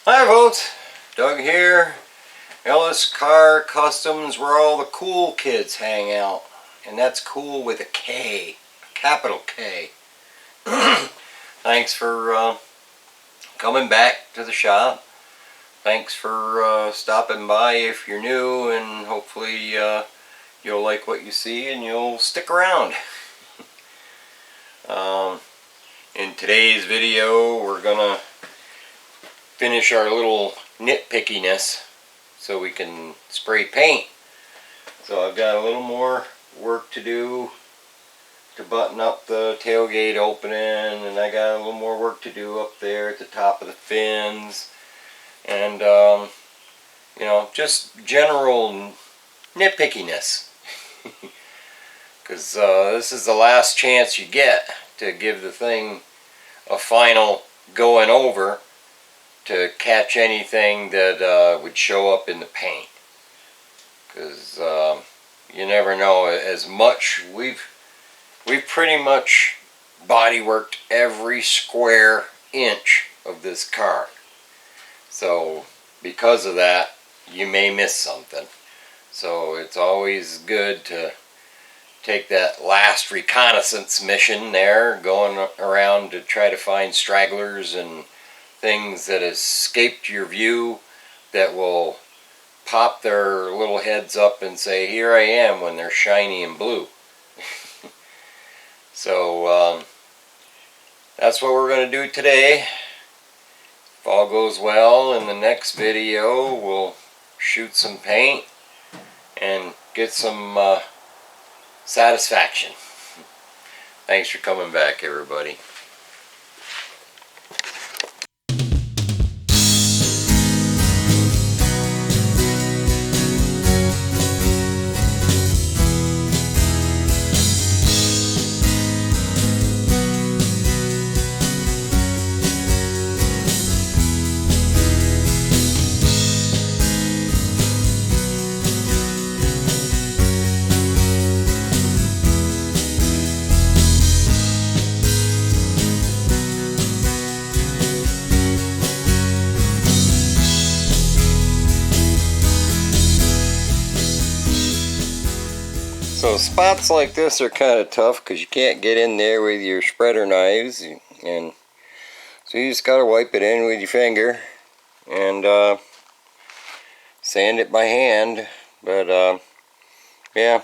Hi folks, Doug here. Ellis Car Customs, where all the cool kids hang out. And that's cool with a K, a capital K. Thanks for coming back to the shop. Thanks for stopping by if you're new, and hopefully you'll like what you see and you'll stick around. In today's video we're gonna finish our little nitpickiness so we can spray paint. So I've got a little more work to do to button up the tailgate opening, and I got a little more work to do up there at the top of the fins, and you know, just general nitpickiness. Because this is the last chance you get to give the thing a final going over to catch anything that would show up in the paint. Because you never know. As much we've pretty much body worked every square inch of this car, so because of that you may miss something. So it's always good to take that last reconnaissance mission there, going around to try to find stragglers and things that escaped your view that will pop their little heads up and say, "Here I am," when they're shiny and blue. So that's what we're going to do today. If all goes well, in the next video we'll shoot some paint and get some satisfaction. Thanks for coming back, everybody. So spots like this are kind of tough because you can't get in there with your spreader knives, and so you just got to wipe it in with your finger and sand it by hand. But yeah,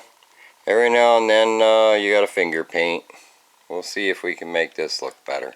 every now and then you got to finger paint. We'll see if we can make this look better.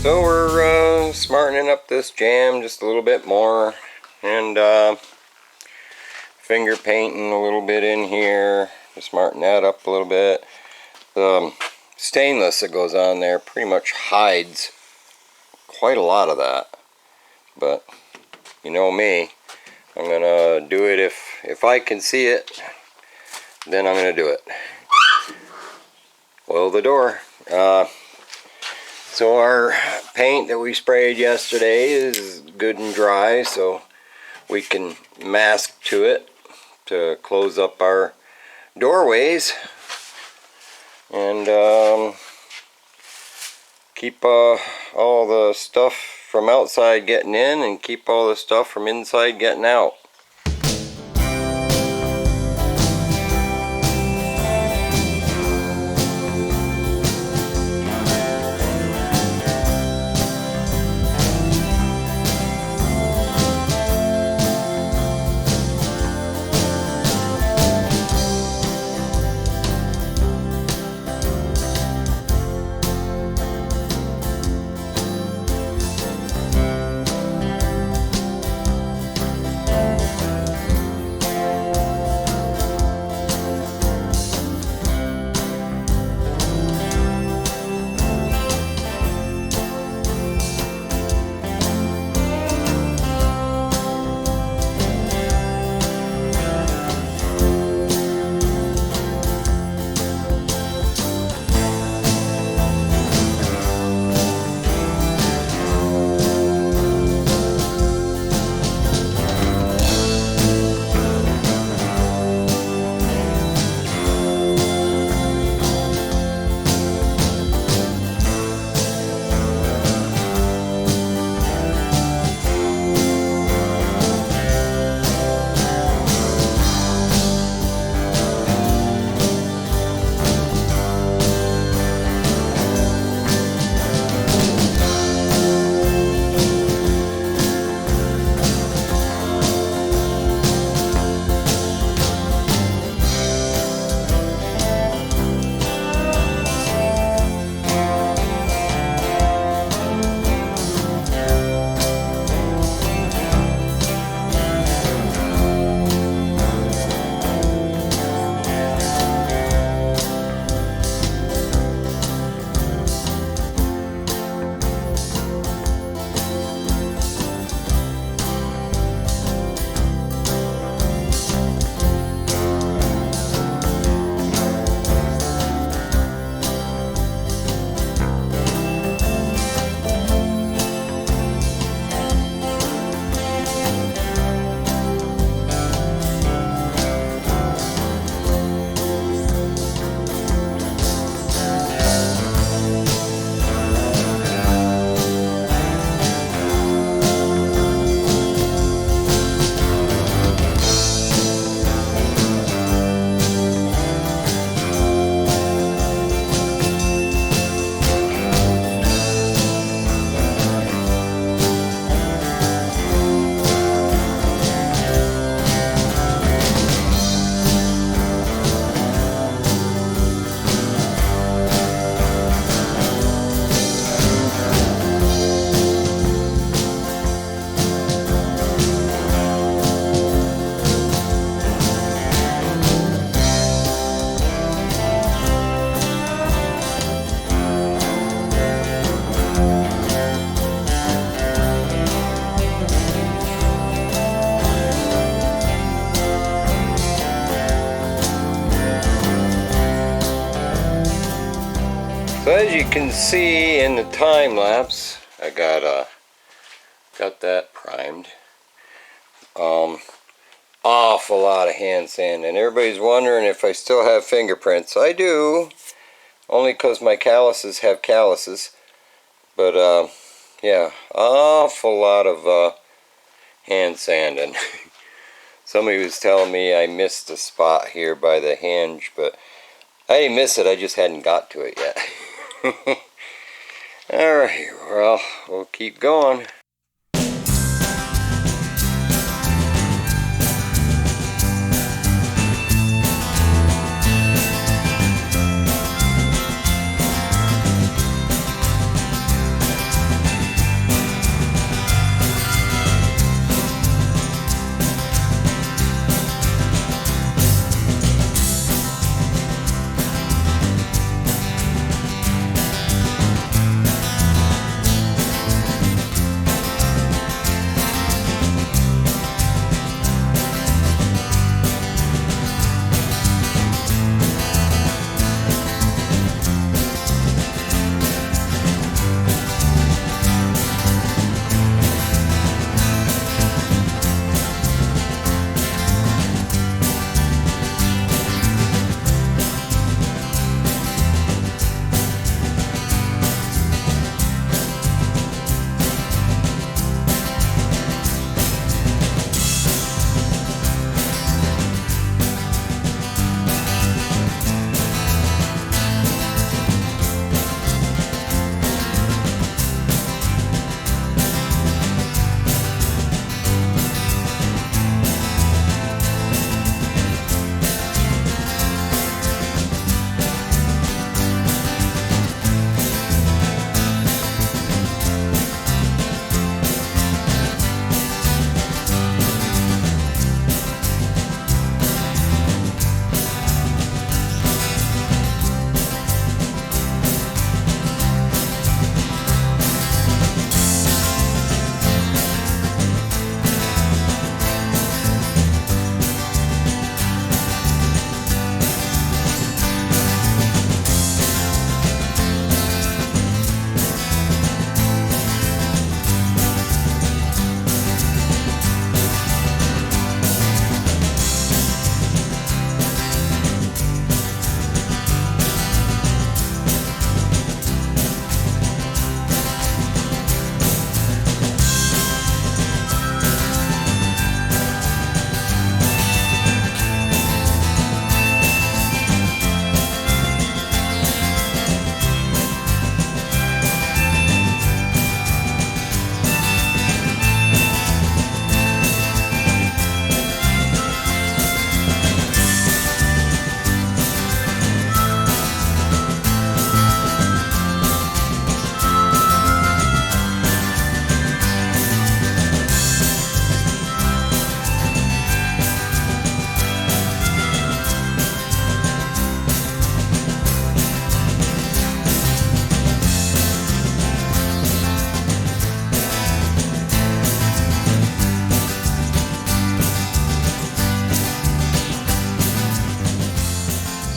So we're smartening up this jam just a little bit more, and finger painting a little bit in here to smarten that up a little bit. The stainless that goes on there pretty much hides quite a lot of that, but you know me, I'm gonna do it if I can see it, then I'm gonna do it. Oil the door. So our paint that we sprayed yesterday is good and dry, so we can mask to it to close up our doorways and keep all the stuff from outside getting in and keep all the stuff from inside getting out. So as you can see in the time lapse, I got that primed. Awful lot of hand sand, and everybody's wondering if I still have fingerprints. I do, only because my calluses have calluses. But yeah, awful lot of hand sanding. Somebody was telling me I missed a spot here by the hinge, but I didn't miss it, I just hadn't got to it yet. Alright, well, we'll keep going.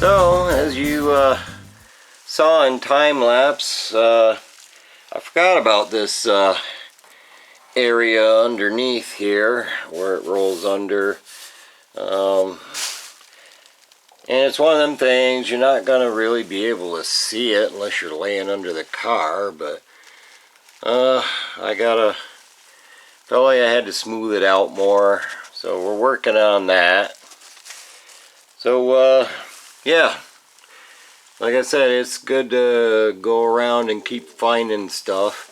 So, as you saw in time lapse, I forgot about this area underneath here where it rolls under. And it's one of them things you're not going to really be able to see it unless you're laying under the car, but I felt like I had to smooth it out more, so we're working on that. So yeah, like I said, it's good to go around and keep finding stuff,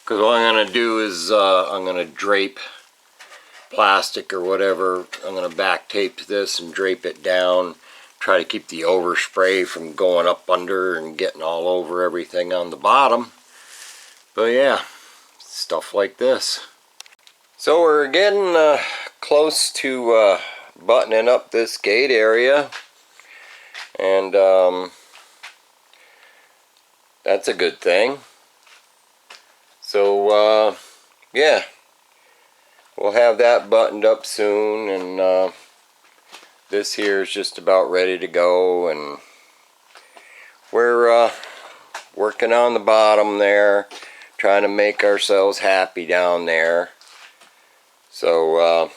because what I'm going to do is I'm going to drape plastic or whatever. I'm going to back tape this and drape it down, try to keep the overspray from going up under and getting all over everything on the bottom. But yeah, stuff like this. So we're getting close to buttoning up this gate area, and that's a good thing. So yeah, we'll have that buttoned up soon, and this here is just about ready to go, and we're working on the bottom there, trying to make ourselves happy down there. So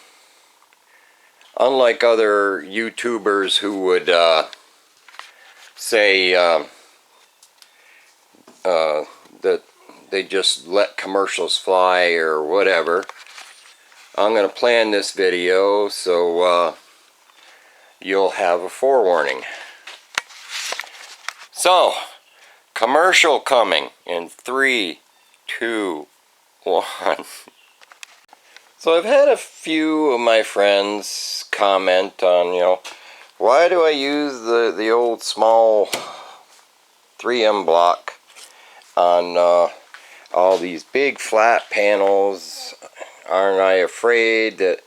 unlike other YouTubers who would say that they just let commercials fly or whatever, I'm going to plan this video so you'll have a forewarning. So, commercial coming in 3, 2, 1. So I've had a few of my friends comment on, why do I use the old small 3M block on all these big flat panels? Aren't I afraid that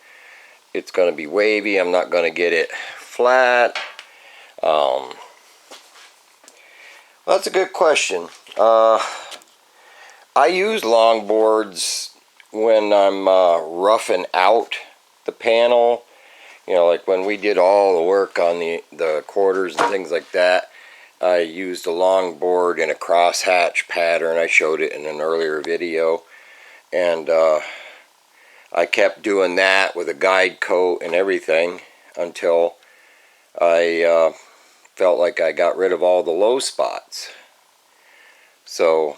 it's going to be wavy? I'm not going to get it flat. Well, that's a good question. I use long boards when I'm roughing out the panel. Like when we did all the work on the quarters and things like that, I used a long board in a crosshatch pattern. I showed it in an earlier video. And I kept doing that with a guide coat and everything until I felt like I got rid of all the low spots. So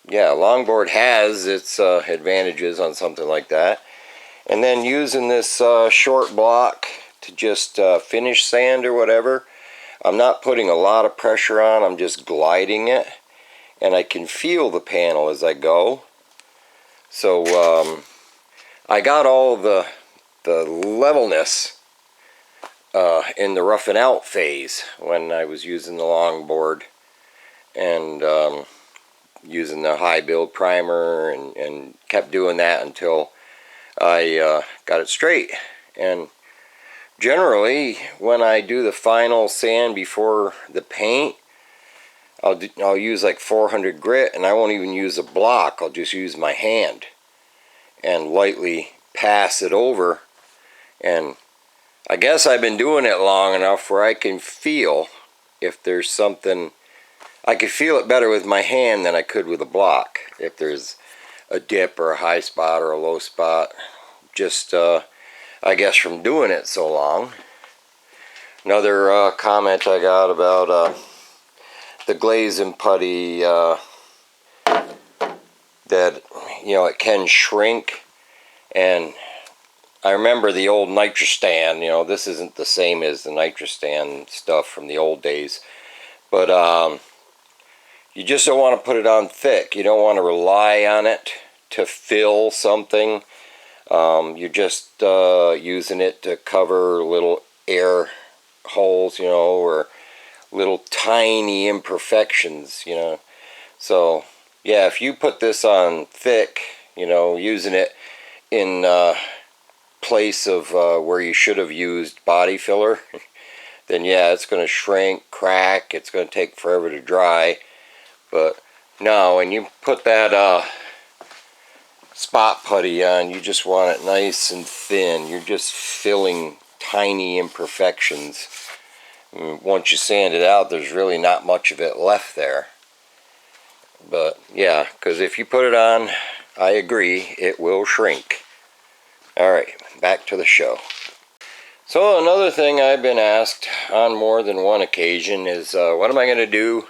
yeah, longboard has its advantages on something like that. And then using this short block to just finish sand or whatever, I'm not putting a lot of pressure on, I'm just gliding it, and I can feel the panel as I go. So I got all the levelness in the roughing out phase when I was using the longboard and using the high build primer, and kept doing that until I got it straight. And generally when I do the final sand before the paint, I'll use like 400 grit, and I won't even use a block. I'll just use my hand and lightly pass it over. And I guess I've been doing it long enough where I can feel if there's something. I could feel it better with my hand than I could with a block. If there's a dip or a high spot or a low spot, just I guess from doing it so long. Another comment I got about the glaze and putty, that it can shrink. And I remember the old Nitrostan. This isn't the same as the Nitrostan stuff from the old days, but you just don't want to put it on thick. You don't want to rely on it to fill something. You're just using it to cover little air holes, or little tiny imperfections, So yeah, if you put this on thick, using it in place of where you should have used body filler, then yeah, it's going to shrink, crack, it's going to take forever to dry. But no, when you put that spot putty on, you just want it nice and thin. You're just filling tiny imperfections. Once you sand it out, there's really not much of it left there. But yeah, because if you put it on, I agree, it will shrink. Alright, back to the show. So another thing I've been asked on more than one occasion is what am I going to do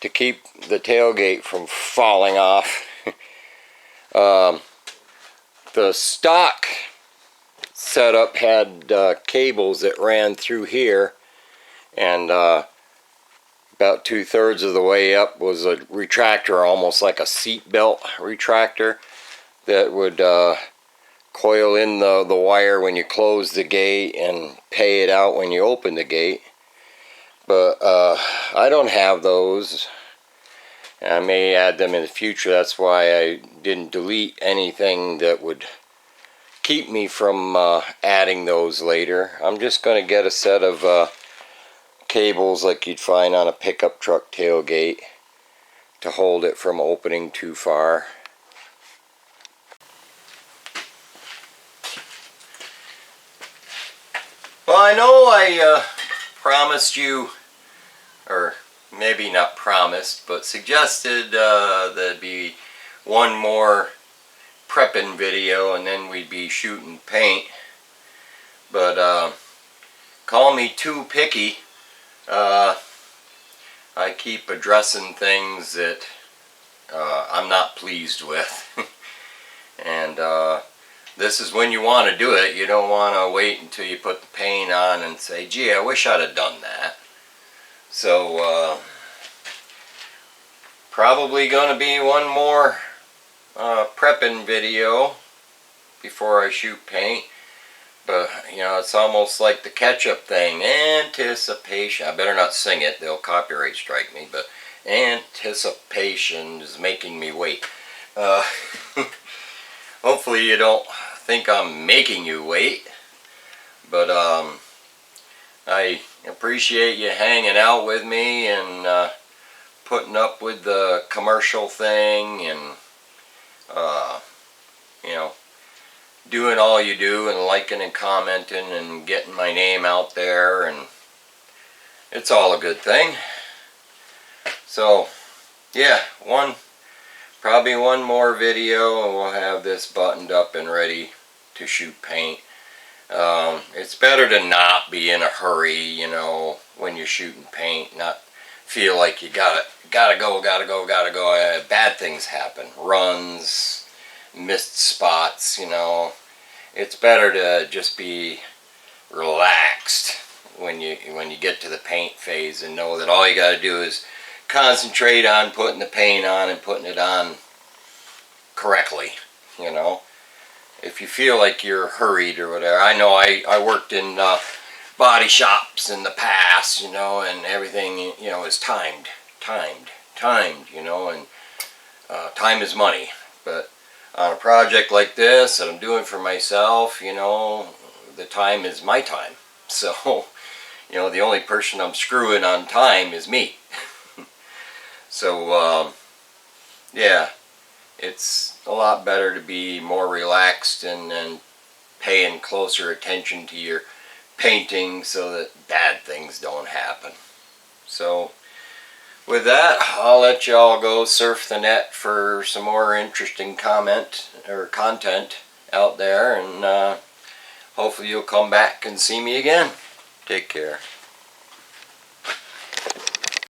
to keep the tailgate from falling off? The stock setup had cables that ran through here, and about 2/3 of the way up was a retractor, almost like a seat belt retractor, that would coil in the wire when you close the gate and pay it out when you open the gate. But I don't have those. I may add them in the future. That's why I didn't delete anything that would keep me from adding those later. I'm just going to get a set of cables like you'd find on a pickup truck tailgate to hold it from opening too far. Well, I know I promised you, or maybe not promised, but suggested there'd be one more prepping video and then we'd be shooting paint. But call me too picky. I keep addressing things that I'm not pleased with. And this is when you want to do it. You don't want to wait until you put the paint on and say, gee, I wish I'd have done that. So probably going to be one more prepping video before I shoot paint. But, you know, it's almost like the ketchup thing. Anticipation. I better not sing it. They'll copyright strike me. But anticipation is making me wait. Hopefully you don't think I'm making you wait. But I appreciate you hanging out with me and putting up with the commercial thing and, you know, doing all you do and liking and commenting and getting my name out there, and it's all a good thing. So yeah, probably one more video and we'll have this buttoned up and ready to shoot paint. It's better to not be in a hurry, you know, when you're shooting paint, not feel like you gotta go. Bad things happen, runs, missed spots, you know. It's better to just be relaxed when you get to the paint phase and know that all you got to do is concentrate on putting the paint on and putting it on correctly, you know. If you feel like you're hurried or whatever, I know I worked in body shops in the past, you know, and everything, you know, is timed, you know, and time is money. But on a project like this that I'm doing for myself, you know, the time is my time. So, you know, the only person I'm screwing on time is me. So, yeah, it's a lot better to be more relaxed and paying closer attention to your painting so that bad things don't happen. So, with that, I'll let y'all go surf the net for some more interesting content out there, and hopefully you'll come back and see me again. Take care.